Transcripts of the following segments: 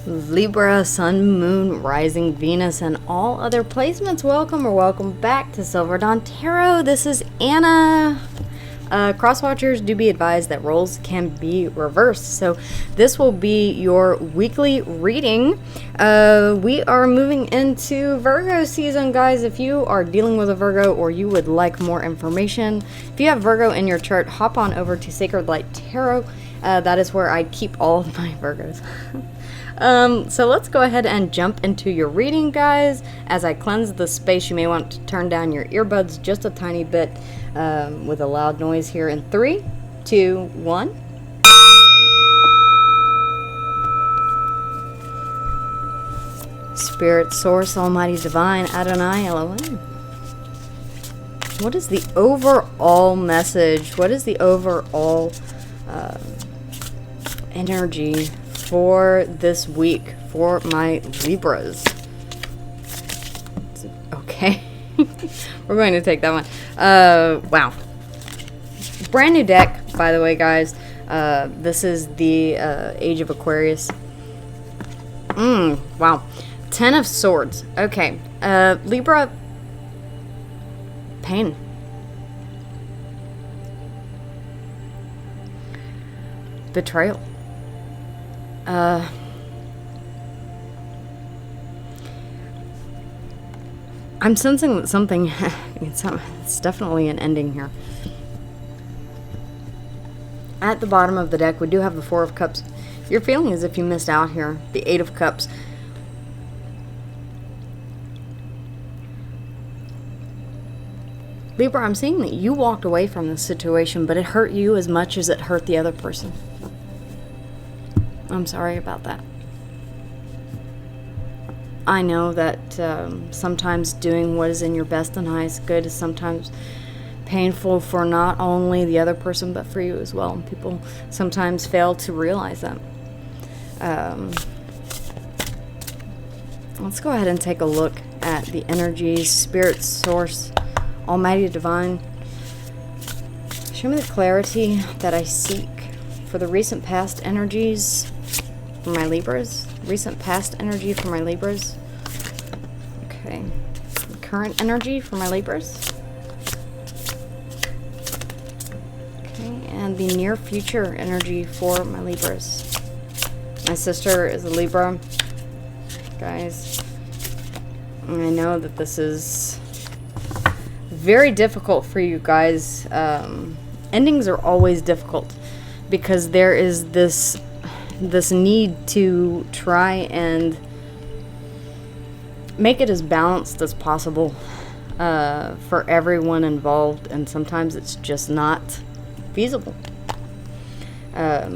Libra, Sun, Moon, Rising, Venus, and all other placements. Welcome or welcome back to Silver Dawn Tarot. This is Anna. Crosswatchers, do be advised that roles can be reversed. So this will be your weekly reading. We are moving into Virgo season, guys. If you are dealing with a Virgo or you would like more information, if you have Virgo in your chart, hop on over to Sacred Light Tarot. That is where I keep all of my Virgos. So let's go ahead and jump into your reading, guys. As I cleanse the space, you may want to turn down your earbuds just a tiny bit with a loud noise here in 3, 2, 1. Spirit, Source, Almighty, Divine, Adonai, Elohim. What is the overall message? What is the overall energy for this week for my Libras? Okay. We're going to take that one. Wow. Brand new deck, by the way, guys. This is the Age of Aquarius. Wow. 10 of Swords. Okay. Libra. Pain. Betrayal. I'm sensing that something, it's definitely an ending here. At the bottom of the deck, we do have the Four of Cups. You're feeling as if you missed out here. The Eight of Cups. Libra, I'm seeing that you walked away from this situation, but it hurt you as much as it hurt the other person. I'm sorry about that. I know that sometimes doing what is in your best and highest good is sometimes painful for not only the other person but for you as well. And people sometimes fail to realize that. Let's go ahead and take a look at the energies. Spirit, Source, Almighty, Divine. Show me the clarity that I seek for the recent past energies for my Libras. Recent past energy for my Libras. Okay. Current energy for my Libras. Okay. And the near future energy for my Libras. My sister is a Libra. Guys, I know that this is very difficult for you guys. Endings are always difficult because there is this need to try and make it as balanced as possible for everyone involved, and sometimes it's just not feasible. At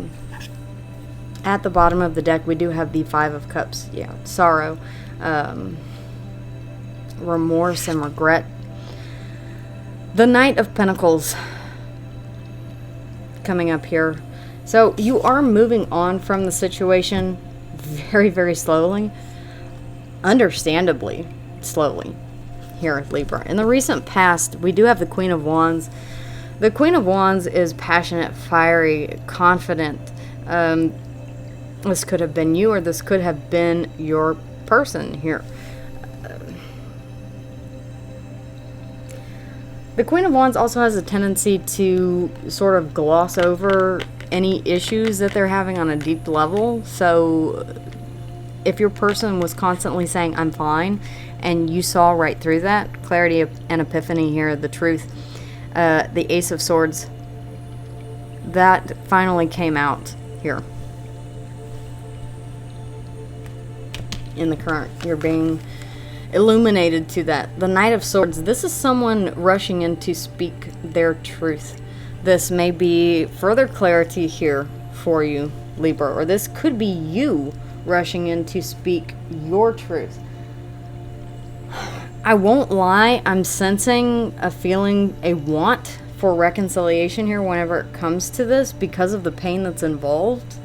the bottom of the deck, we do have the Five of Cups. Yeah, sorrow, remorse, and regret. The Knight of Pentacles coming up here. So you are moving on from the situation very, very slowly. Understandably slowly here, Libra. In the recent past, we do have the Queen of Wands. The Queen of Wands is passionate, fiery, confident. This could have been you, or this could have been your person here. The Queen of Wands also has a tendency to sort of gloss over any issues that they're having on a deep level. So if your person was constantly saying I'm fine and you saw right through that, clarity and epiphany here, the truth, the Ace of Swords, that finally came out here in the current. You're being illuminated to that. The Knight of Swords, this is someone rushing in to speak their truth. This may be further clarity here for you, Libra, or this could be you rushing in to speak your truth. I won't lie, I'm sensing a feeling, a want for reconciliation here whenever it comes to this because of the pain that's involved.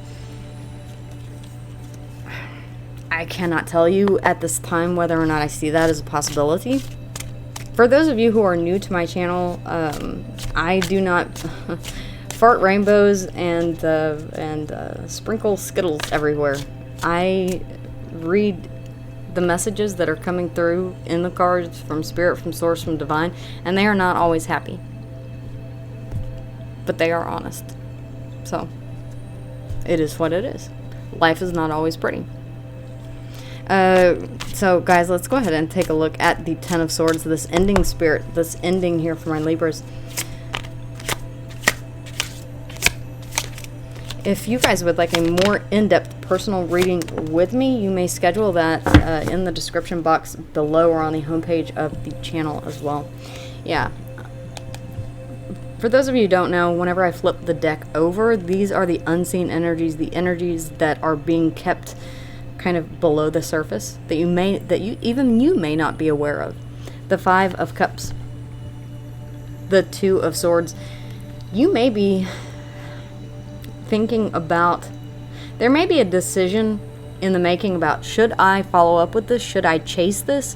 I cannot tell you at this time whether or not I see that as a possibility. For those of you who are new to my channel, I do not fart rainbows and sprinkle Skittles everywhere. I read the messages that are coming through in the cards from Spirit, from Source, from Divine, and they are not always happy. But they are honest. So, it is what it is. Life is not always pretty. So guys, let's go ahead and take a look at the Ten of Swords, this ending spirit, this ending here for my Libras. If you guys would like a more in-depth personal reading with me, you may schedule that in the description box below or on the homepage of the channel as well. Yeah. For those of you who don't know, whenever I flip the deck over, these are the unseen energies, the energies that are being kept kind of below the surface, that you may not be aware of. The Five of Cups, the Two of Swords. You may be thinking about, there may be a decision in the making about, should I follow up with this? Should I chase this?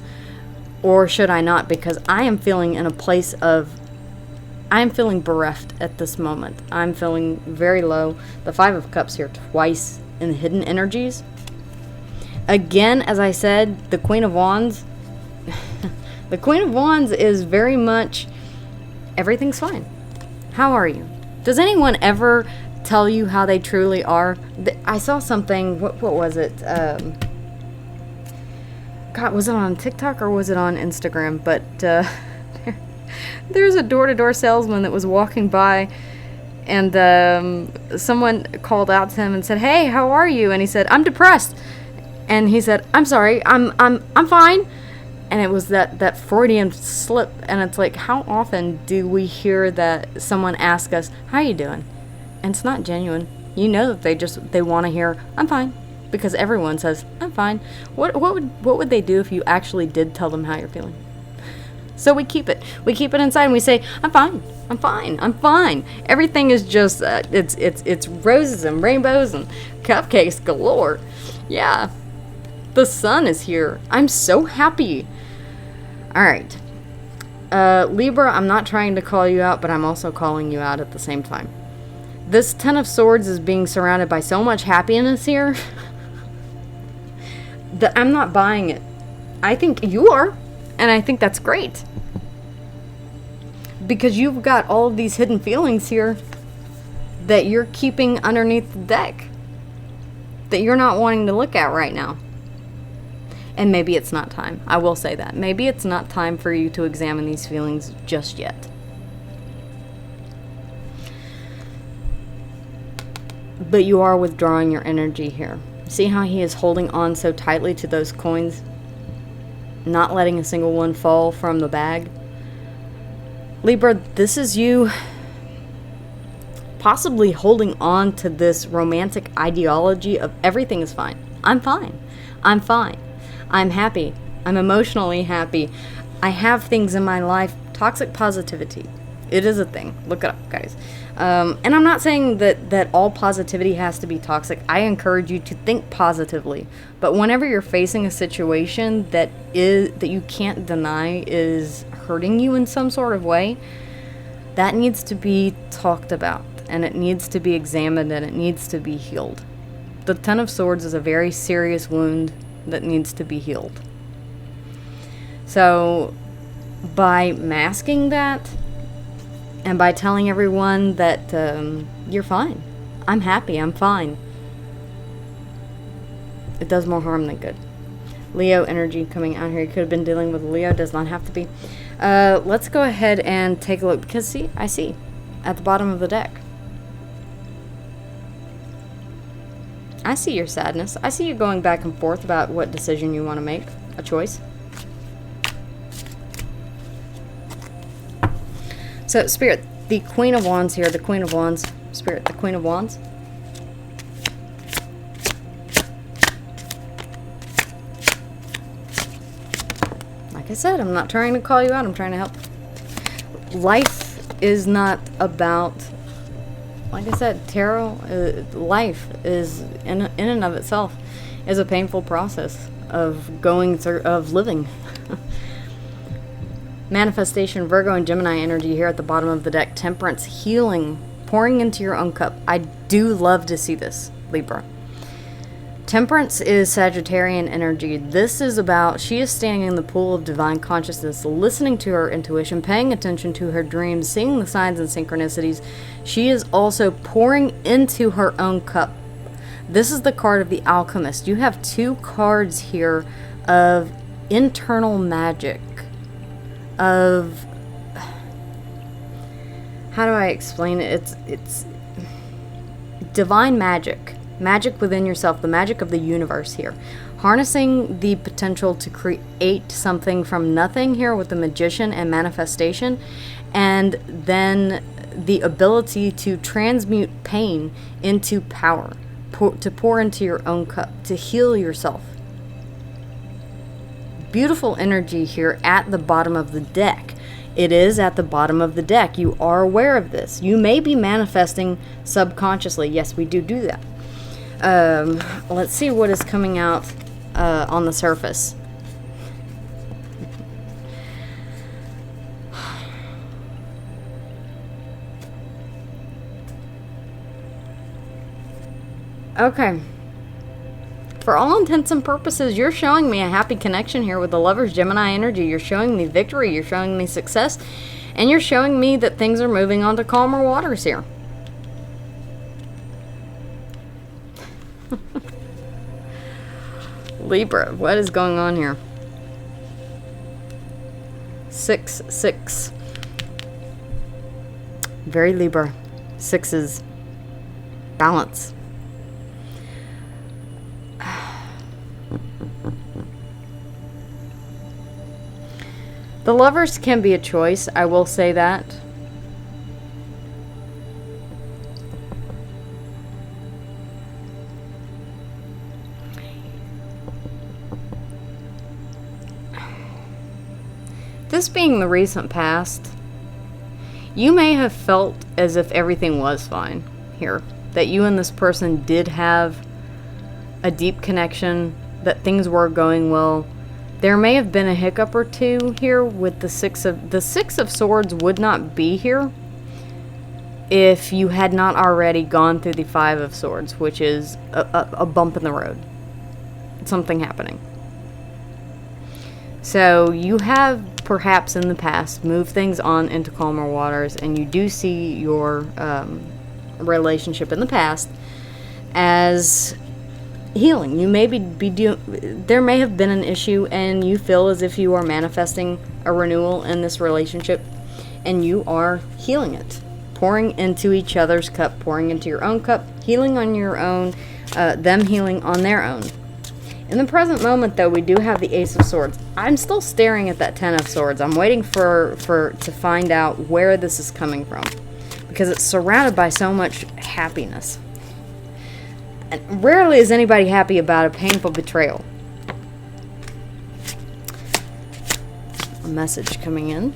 Or should I not? Because I am feeling in a place of, I am feeling bereft at this moment. I'm feeling very low. The Five of Cups here twice in the hidden energies. Again, as I said, the Queen of Wands. The Queen of Wands is very much, everything's fine. How are you? Does anyone ever tell you how they truly are? I saw something, what was it? God, was it on TikTok or was it on Instagram? But there's a door-to-door salesman that was walking by, and someone called out to him and said, "Hey, how are you?" And he said, "I'm depressed." And he said, "I'm sorry, I'm fine." And it was that Freudian slip. And it's like, how often do we hear that someone ask us, "How you doing?" And it's not genuine. You know that they want to hear, "I'm fine," because everyone says, "I'm fine." What would they do if you actually did tell them how you're feeling? So we keep it inside, and we say, "I'm fine. I'm fine. I'm fine." Everything is just it's roses and rainbows and cupcakes galore. Yeah. The sun is here. I'm so happy. All right. Libra, I'm not trying to call you out, but I'm also calling you out at the same time. This Ten of Swords is being surrounded by so much happiness here that I'm not buying it. I think you are, and I think that's great. Because you've got all of these hidden feelings here that you're keeping underneath the deck, that you're not wanting to look at right now. And maybe it's not time. I will say that. Maybe it's not time for you to examine these feelings just yet. But you are withdrawing your energy here. See how he is holding on so tightly to those coins? Not letting a single one fall from the bag? Libra, this is you possibly holding on to this romantic ideology of everything is fine. I'm fine. I'm fine. I'm happy. I'm emotionally happy. I have things in my life. Toxic positivity. It is a thing. Look it up, guys. And I'm not saying that all positivity has to be toxic. I encourage you to think positively. But whenever you're facing a situation that you can't deny is hurting you in some sort of way, that needs to be talked about. And it needs to be examined, and it needs to be healed. The Ten of Swords is a very serious wound that needs to be healed. So by masking that and by telling everyone that you're fine, I'm happy, I'm fine, it does more harm than good. Leo energy coming out here. You could have been dealing with Leo, does not have to be. Let's go ahead and take a look, because see, I see at the bottom of the deck, I see your sadness. I see you going back and forth about what decision you want to make, a choice. So, Spirit, the Queen of Wands here, the Queen of Wands, Spirit, the Queen of Wands. Like I said, I'm not trying to call you out, I'm trying to help. Life is not about, like I said, tarot, life is, in and of itself, is a painful process of going through, of living. Manifestation, Virgo and Gemini energy here at the bottom of the deck. Temperance, healing, pouring into your own cup. I do love to see this, Libra. Temperance is Sagittarian energy. This is about, she is standing in the pool of divine consciousness, listening to her intuition, paying attention to her dreams, seeing the signs and synchronicities. She is also pouring into her own cup. This is the card of the alchemist. You have 2 cards here of internal magic, of, how do I explain it? It's divine magic. Magic within yourself, the magic of the universe here. Harnessing the potential to create something from nothing here with the magician and manifestation. And then the ability to transmute pain into power. To pour into your own cup. To heal yourself. Beautiful energy here at the bottom of the deck. It is at the bottom of the deck. You are aware of this. You may be manifesting subconsciously. Yes, we do that. Let's see what is coming out on the surface. Okay. For all intents and purposes, you're showing me a happy connection here with the Lover's Gemini energy. You're showing me victory, you're showing me success, and you're showing me that things are moving on to calmer waters here. Libra, what is going on here? 6, 6. Very Libra. 6s. Balance. The Lovers can be a choice, I will say that. This being the recent past, you may have felt as if everything was fine here. That you and this person did have a deep connection, that things were going well. There may have been a hiccup or two here with the Six of Swords would not be here if you had not already gone through the 5 of Swords, which is a bump in the road. Something happening. So you have perhaps in the past moved things on into calmer waters, and you do see your relationship in the past as healing. You may there may have been an issue, and you feel as if you are manifesting a renewal in this relationship, and you are healing it, pouring into each other's cup, pouring into your own cup, healing on your own, them healing on their own. In the present moment, though, we do have the Ace of Swords. I'm still staring at that 10 of Swords. I'm waiting to find out where this is coming from, because it's surrounded by so much happiness. And rarely is anybody happy about a painful betrayal. A message coming in.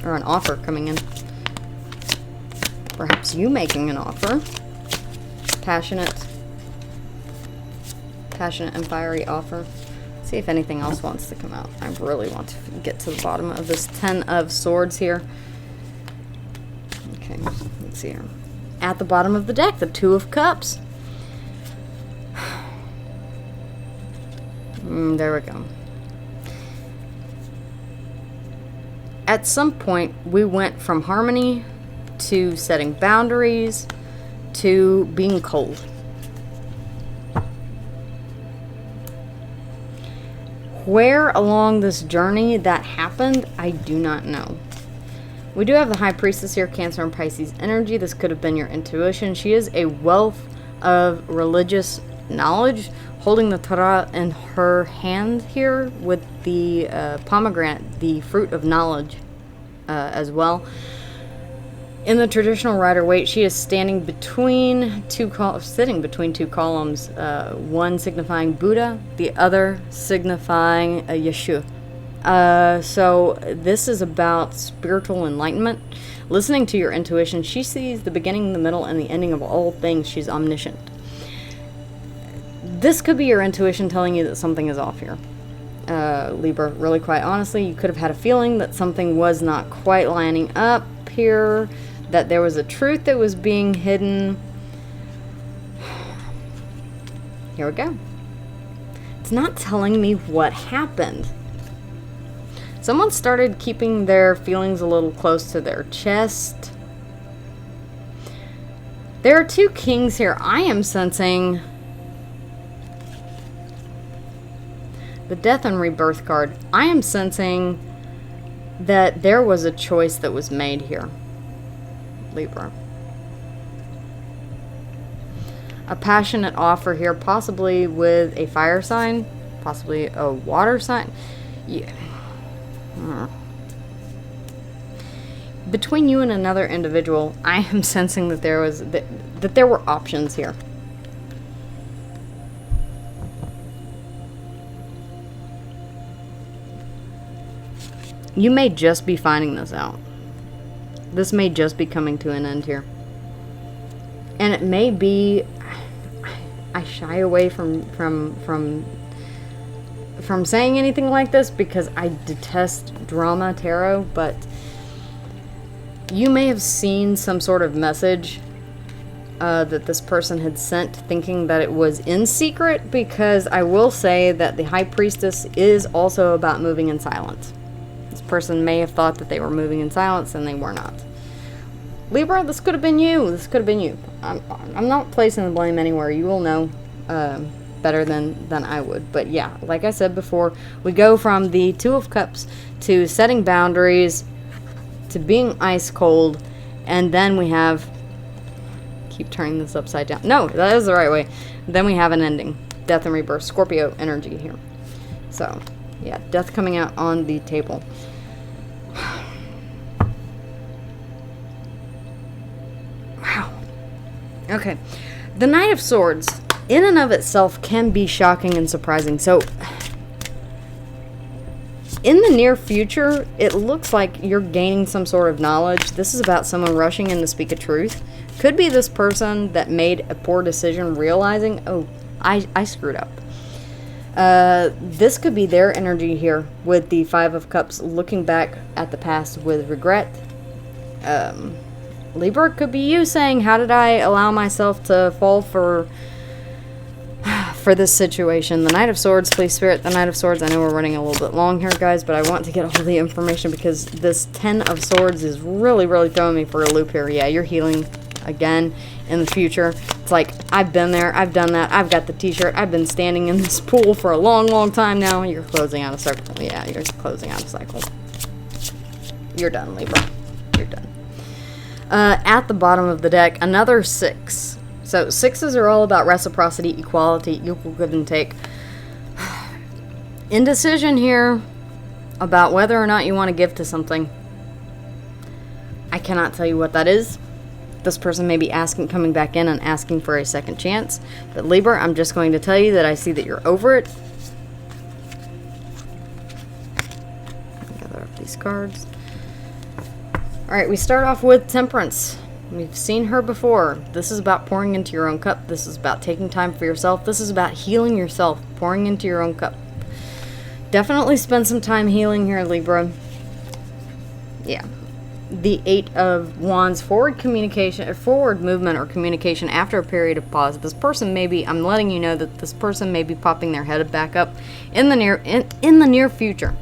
Or an offer coming in. Perhaps you making an offer. Passionate and fiery offer. See if anything else wants to come out. I really want to get to the bottom of this 10 of Swords here. Okay, let's see here. At the bottom of the deck, the 2 of Cups. There we go. At some point, we went from harmony to setting boundaries to being cold. Where along this journey that happened, I do not know. We do have the High Priestess here, Cancer and Pisces energy. This could have been your intuition. She is a wealth of religious knowledge, holding the Torah in her hand here with the pomegranate, the fruit of knowledge as well. In the traditional Rider-Waite, she is standing between sitting between 2 columns, one signifying Buddha, the other signifying Yeshua. So this is about spiritual enlightenment. Listening to your intuition, she sees the beginning, the middle, and the ending of all things. She's omniscient. This could be your intuition telling you that something is off here. Libra, really quite honestly, you could have had a feeling that something was not quite lining up here, that there was a truth that was being hidden. Here we go. It's not telling me what happened. Someone started keeping their feelings a little close to their chest. There are two kings here. I am sensing the death and rebirth card. I am sensing that there was a choice that was made here, Libra. A passionate offer here, possibly with a fire sign, possibly a water sign. Yeah. Between you and another individual, I am sensing that there was that there were options here. You may just be finding this out. This may just be coming to an end here. And it may be, I shy away from saying anything like this because I detest drama tarot, but you may have seen some sort of message that this person had sent thinking that it was in secret, because I will say that the High Priestess is also about moving in silence. This person may have thought that they were moving in silence and they were not. Libra, this could have been you. This could have been you. I'm not placing the blame anywhere. You will know better than I would. But yeah, like I said before, we go from the Two of Cups to setting boundaries to being ice cold, and then we have, keep turning this upside down. No, that is the right way. Then we have an ending. Death and rebirth. Scorpio energy here. So, yeah, death coming out on the table. Wow. Okay. The Knight of Swords, in and of itself, can be shocking and surprising. So, in the near future, it looks like you're gaining some sort of knowledge. This is about someone rushing in to speak a truth. Could be this person that made a poor decision realizing, oh, I screwed up. This could be their energy here with the Five of Cups, looking back at the past with regret. Libra, could be you saying, how did I allow myself to fall for this situation? The Knight of Swords, please Spirit, the Knight of Swords. I know we're running a little bit long here, guys, but I want to get all the information because this Ten of Swords is really, really throwing me for a loop here. Yeah, you're healing again in the future. It's like, I've been there, I've done that, I've got the t-shirt, I've been standing in this pool for a long, long time now. You're closing out a cycle. Yeah, you're closing out a cycle. You're done, Libra. You're done. At the bottom of the deck, another 6. So, 6s are all about reciprocity, equality, equal give and take. Indecision here about whether or not you want to give to something. I cannot tell you what that is. This person may be coming back in and asking for a second chance. But Libra, I'm just going to tell you that I see that you're over it. Gather up these cards. Alright, we start off with Temperance. We've seen her before. This is about pouring into your own cup. This is about taking time for yourself. This is about healing yourself, pouring into your own cup. Definitely spend some time healing here, Libra. Yeah. The Eight of Wands, forward communication, or forward movement or communication after a period of pause. This person may be, I'm letting you know that this person may be popping their head back up in the near future.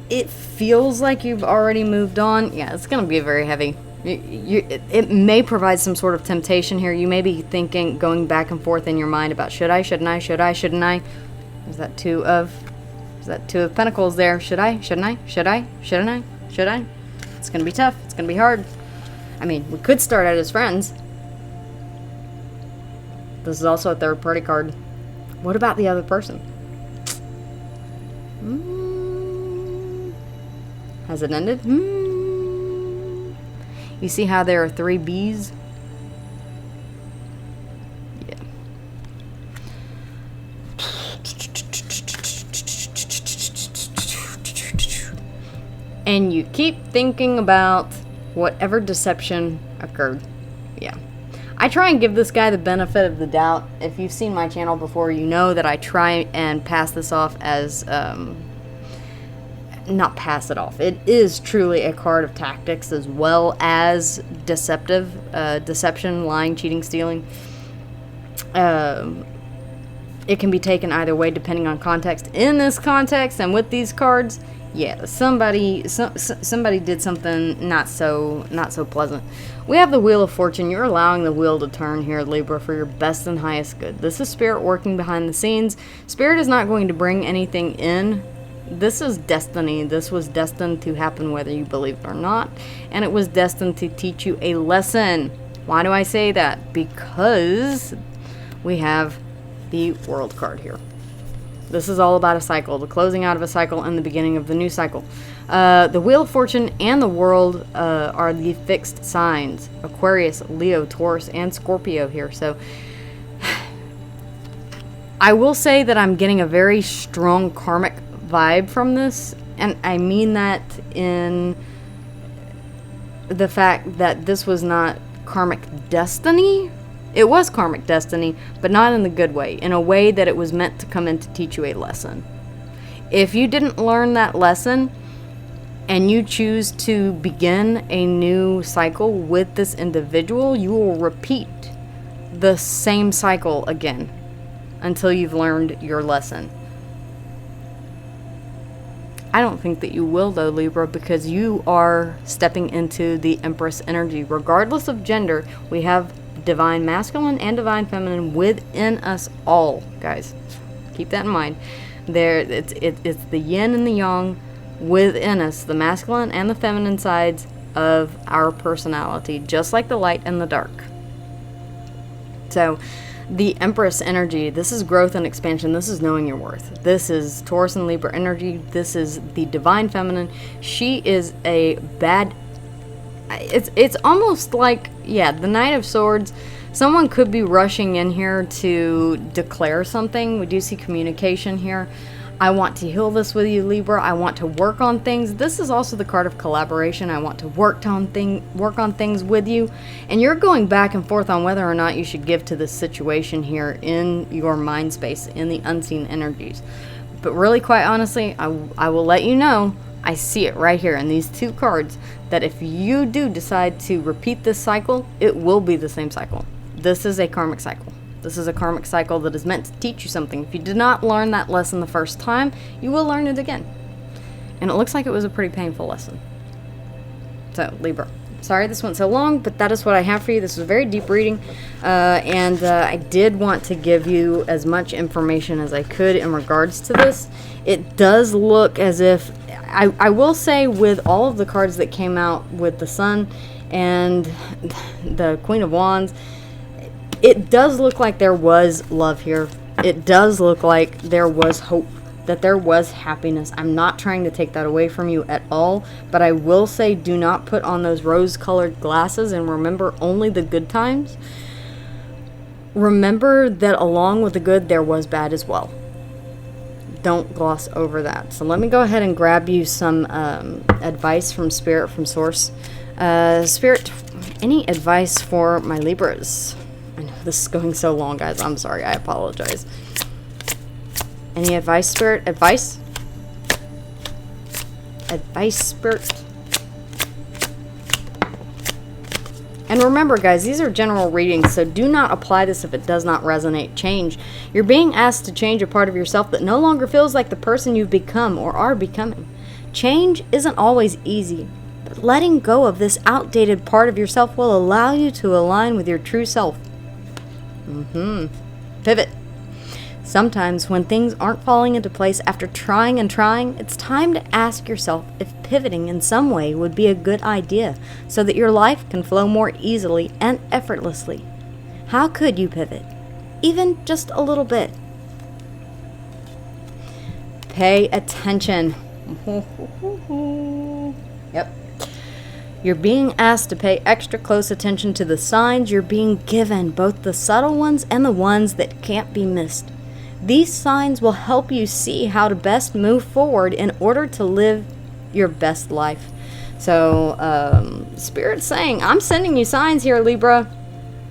It feels like you've already moved on. Yeah, it's going to be very heavy. It may provide some sort of temptation here. You may be thinking, going back and forth in your mind about should I, shouldn't I, should I, shouldn't I? Is that Two of Pentacles there? Should I, shouldn't I, should I, shouldn't I, should I? It's going to be tough. It's going to be hard. I mean, we could start out as friends. This is also a third party card. What about the other person? Has it ended? You see how there are 3 B's? Yeah. And you keep thinking about whatever deception occurred. Yeah. I try and give this guy the benefit of the doubt. If you've seen my channel before, you know that I try and pass this off as, not pass it off. It is truly a card of tactics as well as deception, lying, cheating, stealing. It can be taken either way depending on context. In this context and with these cards, yeah, somebody did something not so pleasant. We have the Wheel of Fortune. You're allowing the wheel to turn here, Libra, for your best and highest good. This is Spirit working behind the scenes. Spirit is not going to bring anything in. This is destiny. This was destined to happen whether you believe it or not, and it was destined to teach you a lesson. Why do I say that? Because we have the World card here. This is all about a cycle, the closing out of a cycle and the beginning of the new cycle. The Wheel of Fortune and the World are the fixed signs: Aquarius, Leo, Taurus, and Scorpio here. So I will say that I'm getting a very strong karmic vibe from this, and I mean that in the fact that this was not karmic destiny. It was karmic destiny, but not in the good way, in a way that it was meant to come in to teach you a lesson. If you didn't learn that lesson and you choose to begin a new cycle with this individual, you will repeat the same cycle again until you've learned your lesson. I don't think that you will, though, Libra, because you are stepping into the Empress energy. Regardless of gender, we have divine masculine and divine feminine within us all, guys. Keep that in mind. It's the yin and the yang within us, the masculine and the feminine sides of our personality, just like the light and the dark. So the Empress energy, this is growth and expansion. This is knowing your worth. This is Taurus and Libra energy. This is the divine feminine. She is a bad... It's almost like, yeah, the Knight of Swords. Someone could be rushing in here to declare something. We do see communication here. I want to heal this with you, Libra. I want to work on things. This is also the card of collaboration. I want to work on things with you. And you're going back and forth on whether or not you should give to this situation here in your mind space, in the unseen energies. But really, quite honestly, I will let you know, I see it right here in these two cards, that if you do decide to repeat this cycle, it will be the same cycle. This is a karmic cycle. This is a karmic cycle that is meant to teach you something. If you did not learn that lesson the first time, you will learn it again. And it looks like it was a pretty painful lesson. So, Libra. Sorry this went so long, but that is what I have for you. This is a very deep reading, and I did want to give you as much information as I could in regards to this. It does look as if, I will say, with all of the cards that came out with the Sun and the Queen of Wands, it does look like there was love here. It does look like there was hope, that there was happiness. I'm not trying to take that away from you at all, but I will say, do not put on those rose-colored glasses and remember only the good times. Remember that along with the good, there was bad as well. Don't gloss over that. So let me go ahead and grab you some advice from Spirit, from Source. Spirit, any advice for my Libras? I know this is going so long, guys. I'm sorry. I apologize. Any advice, Spirit? Advice? Advice, Spirit? And remember, guys, these are general readings, so do not apply this if it does not resonate. Change. You're being asked to change a part of yourself that no longer feels like the person you've become or are becoming. Change isn't always easy, but letting go of this outdated part of yourself will allow you to align with your true self. Pivot. Sometimes when things aren't falling into place after trying and trying, it's time to ask yourself if pivoting in some way would be a good idea so that your life can flow more easily and effortlessly. How could you pivot? Even just a little bit. Pay attention. Yep. You're being asked to pay extra close attention to the signs you're being given, both the subtle ones and the ones that can't be missed. These signs will help you see how to best move forward in order to live your best life. So, Spirit's saying, I'm sending you signs here, Libra.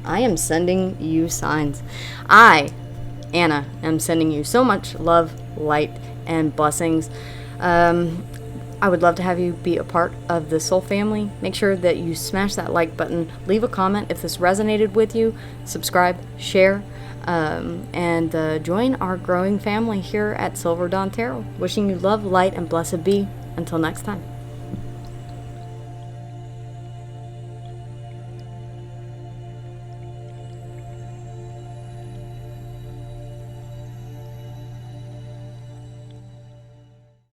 I am sending you signs. I, Anna, am sending you so much love, light, and blessings. I would love to have you be a part of the soul family. Make sure that you smash that like button, leave a comment if this resonated with you, subscribe, share, and join our growing family here at Silver Dawn Tarot. Wishing you love, light, and blessed be. Until next time.